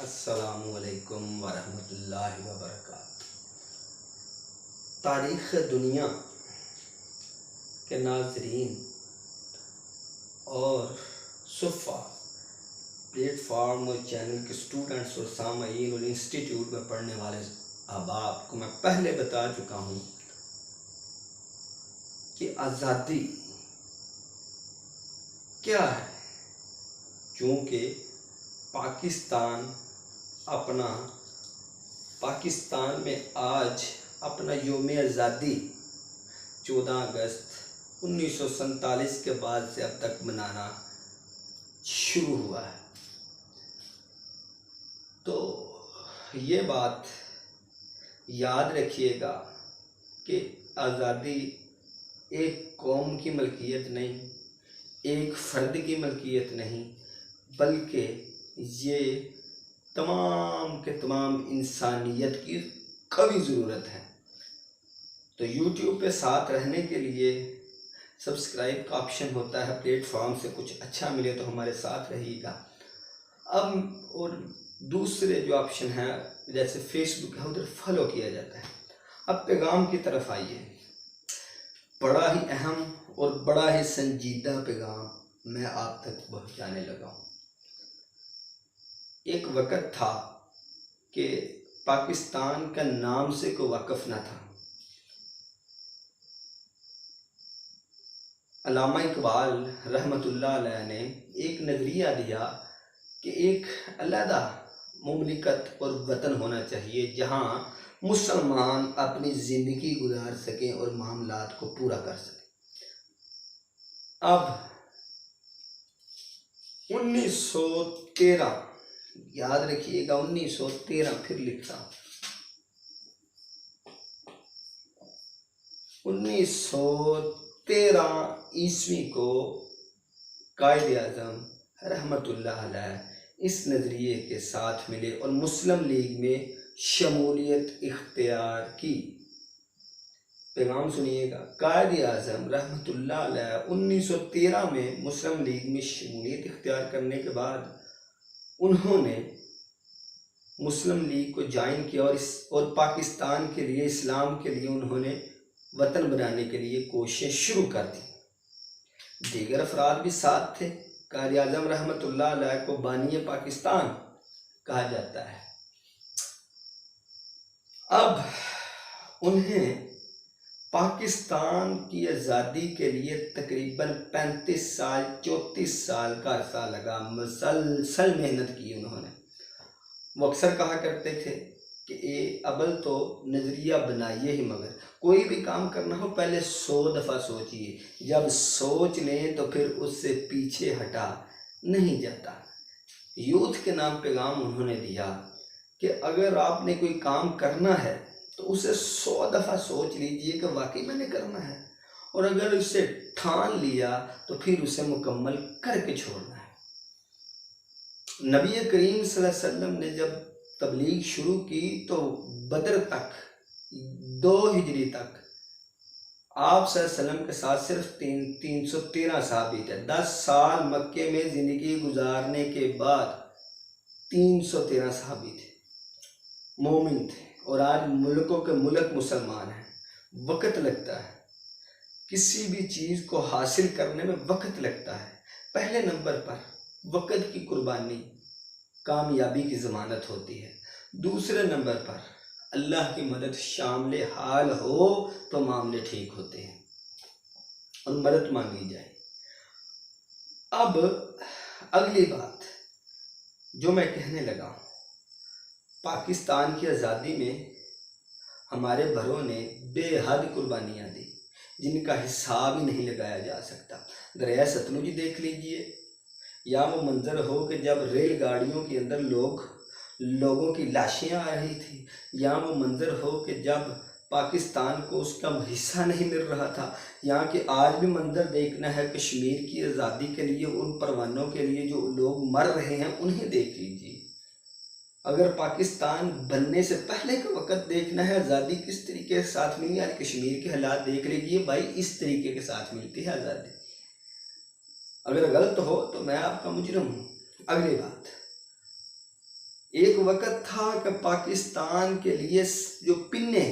अस्सलामुअलैकुम वरहमतुल्लाहि वबरकातुहू। तारीख़ दुनिया के नाज़रीन और सुफ़ा प्लेटफॉर्म और चैनल के स्टूडेंट्स और सामईन और इंस्टीट्यूट में पढ़ने वाले अहबाब को मैं पहले बता चुका हूँ कि आज़ादी क्या है। चूँकि पाकिस्तान में आज अपना यौम आज़ादी 14 अगस्त 1947 के बाद से अब तक मनाना शुरू हुआ है। तो ये बात याद रखिएगा कि आज़ादी एक कौम की मलकियत नहीं, एक फ़र्द की मलकियत नहीं, बल्कि ये तमाम के तमाम इंसानियत की कभी ज़रूरत है। तो YouTube पे साथ रहने के लिए सब्सक्राइब का ऑप्शन होता है। प्लेटफॉर्म से कुछ अच्छा मिले तो हमारे साथ रहिएगा। अब और दूसरे जो ऑप्शन है जैसे फेसबुक है उधर फॉलो किया जाता है। अब पैगाम की तरफ आइए। बड़ा ही अहम और बड़ा ही संजीदा पैगाम मैं आप तक पहुँचाने लगा हूँ। एक वक़्त था कि पाकिस्तान का नाम से कोई वाकिफ़ न था। अल्लामा इकबाल रहमतुल्लाह अलैह ने एक नज़रिया दिया कि एक अलहदा मुमलिकत और वतन होना चाहिए जहाँ मुसलमान अपनी ज़िंदगी गुजार सकें और मामलात को पूरा कर सकें। अब 1913 याद रखिएगा, 1913 फिर लिखता हूँ, 1913 ईस्वी को कायद आज़म रहमतुल्लाह अलैह इस नज़रिए के साथ मिले और मुस्लिम लीग में शमूलियत इख्तियार की। पैगाम सुनिएगा। कायद आज़म रहमतुल्लाह अलैह 1913 में मुस्लिम लीग में शमूलियत इख्तियार करने के बाद उन्होंने मुस्लिम लीग को ज्वाइन किया और पाकिस्तान के लिए, इस्लाम के लिए उन्होंने वतन बनाने के लिए कोशिश शुरू कर दी। दीगर अफराद भी साथ थे। कायद आज़म रहमतुल्लाह अलैह को बानी पाकिस्तान कहा जाता है। अब उन्हें पाकिस्तान की आज़ादी के लिए तकरीबन 35 साल 34 साल का अरसा लगा। मुसलसल मेहनत की उन्होंने। वो अक्सर कहा करते थे कि ये अबल तो नज़रिया बनाइए ही, मगर कोई भी काम करना हो पहले 100 दफ़ा सोचिए। जब सोच लें तो फिर उससे पीछे हटा नहीं जाता। यूथ के नाम पैगाम उन्होंने दिया कि अगर आपने कोई काम करना है तो उसे 100 दफ़ा सोच लीजिए कि वाकई मैंने करना है, और अगर उसे ठान लिया तो फिर उसे मुकम्मल करके छोड़ना है। नबी करीम सल्लल्लाहु अलैहि वसल्लम ने जब तबलीग शुरू की तो बदर तक 2 हिजरी तक आप सल्लल्लाहु अलैहि वसल्लम के साथ सिर्फ 313 सहाबी थे। 10 साल मक्के में ज़िंदगी गुजारने के बाद 313 सहाबी थे, मोमिन थे। और आज मुल्कों के मुल्क मुसलमान हैं। वक्त लगता है, किसी भी चीज़ को हासिल करने में वक्त लगता है। पहले नंबर पर वक्त की कुर्बानी कामयाबी की ज़मानत होती है। दूसरे नंबर पर अल्लाह की मदद शामिल हाल हो तो मामले ठीक होते हैं और मदद मांगी जाए। अब अगली बात जो मैं कहने लगा हूँ, पाकिस्तान की आज़ादी में हमारे बड़ों ने बेहद कुर्बानियाँ दी जिनका हिसाब ही नहीं लगाया जा सकता। दरिया सतलुज देख लीजिए, या वो मंज़र हो कि जब रेलगाड़ियों के अंदर लोगों की लाशें आ रही थी, या वो मंज़र हो कि जब पाकिस्तान को उसका हिस्सा नहीं मिल रहा था। यहाँ के आज भी मंज़र देखना है कश्मीर की आज़ादी के लिए, उन परवानों के लिए जो लोग मर रहे हैं उन्हें देख लीजिए। अगर पाकिस्तान बनने से पहले का वक़्त देखना है आज़ादी किस तरीके के साथ मिली, आज कश्मीर के हालात देख लीजिए भाई, इस तरीके के साथ मिलती है आज़ादी। अगर गलत हो तो मैं आपका मुजरिम हूँ। अगली बात, एक वक़्त था कि पाकिस्तान के लिए जो पिन्ने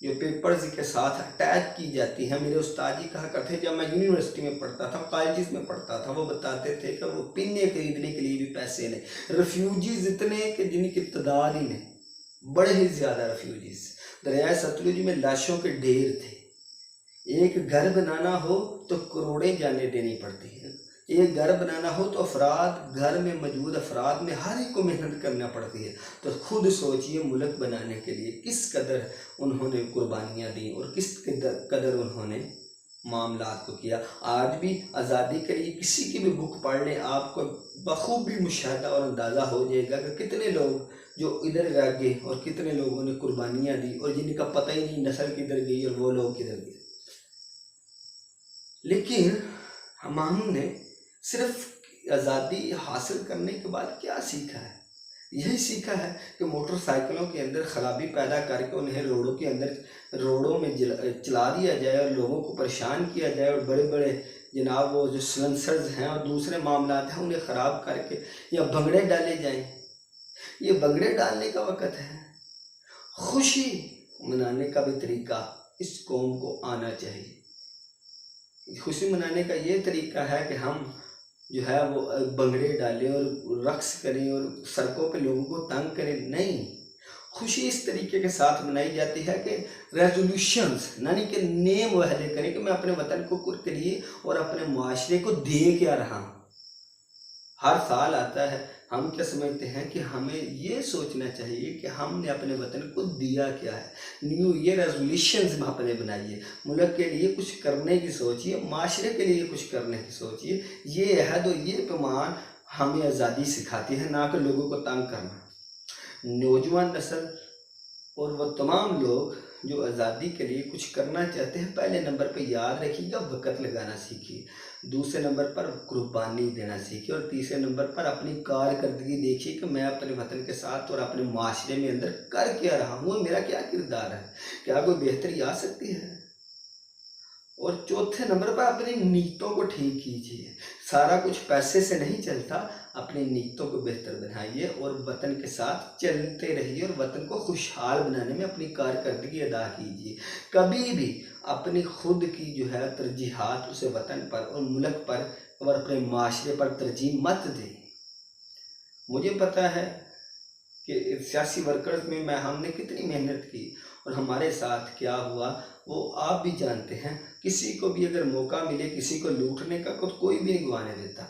जो पेपर्स के साथ अटैच की जाती हैं, मेरे उस्ताद जी कहा करते जब मैं यूनिवर्सिटी में पढ़ता था, कॉलेज में पढ़ता था, वो बताते थे कि वो पिन्ने खरीदने के लिए भी पैसे नहीं। रेफ्यूजीज़ इतने कि जिनकी तादाद ही नहीं, बड़े ही ज़्यादा रेफ्यूजीज़। दरिया सतलुज में लाशों के ढेर थे। एक घर बनाना हो तो करोड़ें जाने देनी पड़ती है। एक घर बनाना हो तो अफराद, घर में मौजूद अफराद में हर एक को मेहनत करना पड़ती है। तो खुद सोचिए मुल्क बनाने के लिए किस कदर उन्होंने कुर्बानियाँ दी और किस कदर उन्होंने मामलात को किया। आज भी आज़ादी के लिए किसी की भी बुक पढ़ लें, आपको बखूबी मुशाहिदा और अंदाज़ा हो जाएगा कि कितने लोग जो इधर रह गए और कितने लोगों ने कुर्बानियाँ दी और जिनका पता ही नहीं नस्ल किधर गई और वो लोग किधर गए। लेकिन हमने सिर्फ आज़ादी हासिल करने के बाद क्या सीखा है? यही सीखा है कि मोटरसाइकिलों के अंदर खराबी पैदा करके उन्हें रोडों में चला दिया जाए और लोगों को परेशान किया जाए, और बड़े बड़े जनाब वो जो सिलेंसर्स हैं और दूसरे मामलात हैं उन्हें ख़राब करके या भंगड़े डाले जाएं। ये भंगड़े डालने का वक़्त है। खुशी मनाने का भी तरीका इस कौम को आना चाहिए। खुशी मनाने का ये तरीका है कि हम जो है वो भंगड़े डालें और रक्स करें और सड़कों पे लोगों को तंग करें। नहीं, खुशी इस तरीके के साथ मनाई जाती है कि रेजोल्यूशंस यानी कि नेम वादे करें कि मैं अपने वतन को के लिए और अपने माशरे को दे क्या रहा हूँ। हर साल आता है, हम क्या समझते हैं कि हमें ये सोचना चाहिए कि हमने अपने वतन को दिया क्या है। न्यू ईयर रेजोल्यूशंस अपने बनाइए, मुल्क के लिए कुछ करने की सोचिए, माशरे के लिए कुछ करने की सोचिए। ये अहद और ये पैमान हमें आज़ादी सिखाती है, ना कि लोगों को तंग करना। नौजवान नस्ल और वह तमाम लोग जो आज़ादी के लिए कुछ करना चाहते हैं, पहले नंबर पर याद रखिएगा वक़्त लगाना सीखिए, दूसरे नंबर पर कुर्बानी देना सीखिए, और तीसरे नंबर पर अपनी कारकर्दगी देखिए कि मैं अपने वतन के साथ और अपने माशरे में अंदर कर क्या रहा हूँ, मेरा क्या किरदार है, क्या कोई बेहतरी आ सकती है। और चौथे नंबर पर अपनी नीयतों को ठीक कीजिए। सारा कुछ पैसे से नहीं चलता, अपनी नीयतों को बेहतर बनाइए और वतन के साथ चलते रहिए और वतन को खुशहाल बनाने में अपनी कारकर्दगी अदा कीजिए। कभी भी अपनी खुद की जो है तरजीहात उसे वतन पर और मुल्क पर और अपने माशरे पर तरजीह मत दें। मुझे पता है कि सियासी वर्कर्स में हमने कितनी मेहनत की और हमारे साथ क्या हुआ वो आप भी जानते हैं। किसी को भी अगर मौका मिले किसी को लूटने का तो कोई भी नहीं गंवाने देता।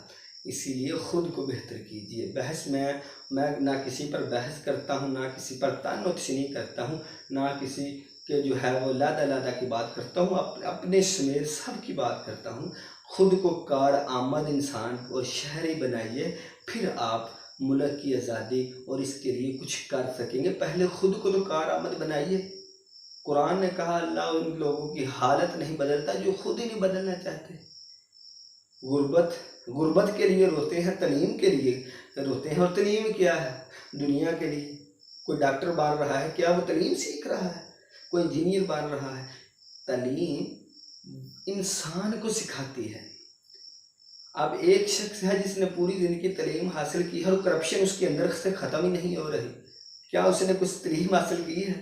इसीलिए ख़ुद को बेहतर कीजिए। बहस में मैं ना किसी पर बहस करता हूँ, ना किसी पर तानोतशनी करता हूँ, ना किसी के जो है वो लादा लादा की बात करता हूँ, अपने समेत सब की बात करता हूँ। ख़ुद को कार आमद इंसान और शहरी बनाइए, फिर आप मुल्क की आज़ादी और इसके लिए कुछ कर सकेंगे। पहले ख़ुद को तो कार आमद बनाइए। कुरान ने कहा अल्लाह उन लोगों की हालत नहीं बदलता जो खुद ही नहीं बदलना चाहते। गुर्बत के लिए रोते हैं, तलीम के लिए रोते हैं। और तलीम क्या है? दुनिया के लिए। कोई डॉक्टर बन रहा है, क्या वो तलीम सीख रहा है? कोई इंजीनियर बन रहा है। तलीम इंसान को सिखाती है। अब एक शख्स है जिसने पूरी ज़िंदगी तलीम हासिल की है और करप्शन उसके अंदर से ख़त्म ही नहीं हो रही, क्या उसने कुछ तलीम हासिल की है?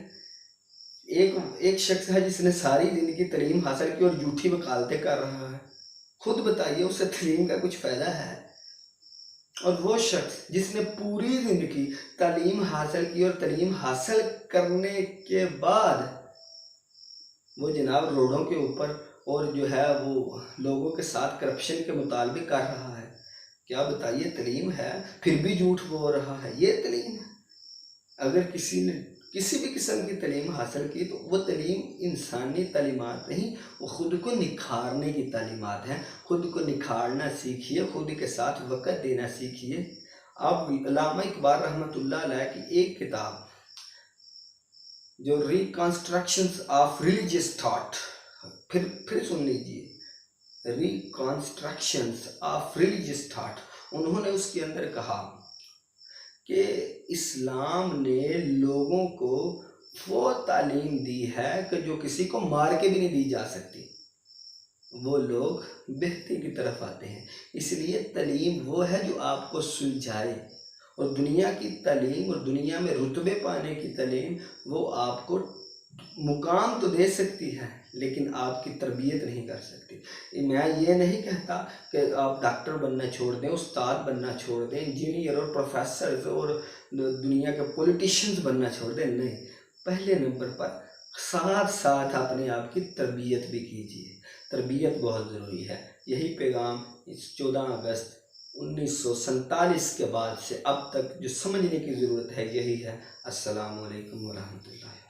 एक शख्स है जिसने सारी ज़िंदगी तलीम हासिल की और झूठी वकालतें कर रहा है। खुद बताइए उसे तलीम का कुछ फ़ायदा है? और वो शख्स जिसने पूरी ज़िंदगी तालीम हासिल की और तलीम हासिल करने के बाद वो जनाब रोडों के ऊपर और जो है वो लोगों के साथ करप्शन के मुतालबे कर रहा है, क्या बताइए तलीम है? फिर भी झूठ बोल रहा है, ये तलीम है? अगर किसी ने किसी भी किस्म की तलीम हासिल की तो वो तलीम इंसानी तालीमात नहीं, वो ख़ुद को निखारने की तालीमात हैं। खुद को निखारना सीखिए, खुद के साथ वक़्त देना सीखिए। आप अल्लामा इकबाल रहमतुल्लाह अलैह की एक किताब जो रिकॉन्स्ट्रक्शंस ऑफ रिलीजियस थॉट, फिर सुन लीजिए, रिकॉन्स्ट्रक्शंस ऑफ रिलीजियस थॉट, उन्होंने उसके अंदर कहा कि इस्लाम ने लोगों को वो तालीम दी है कि जो किसी को मार के भी नहीं दी जा सकती। वो लोग बेहतरी की तरफ आते हैं। इसलिए तालीम वो है जो आपको सुलझाए और दुनिया की तालीम और दुनिया में रुतबे पाने की तालीम वो आपको मुकाम तो दे सकती है, लेकिन आपकी तरबियत नहीं कर सकती। मैं ये नहीं कहता कि आप डॉक्टर बनना छोड़ दें, उस्ताद बनना छोड़ दें, इंजीनियर और प्रोफेसर और दुनिया के पॉलिटिशियंस बनना छोड़ दें, नहीं। पहले नंबर पर साथ साथ अपने आप की तरबियत भी कीजिए, तरबियत बहुत ज़रूरी है। यही पैगाम इस 14 अगस्त 1947 के बाद से अब तक जो समझने की ज़रूरत है यही है। अस्सलामु अलैकुम वरहमतुल्लाह।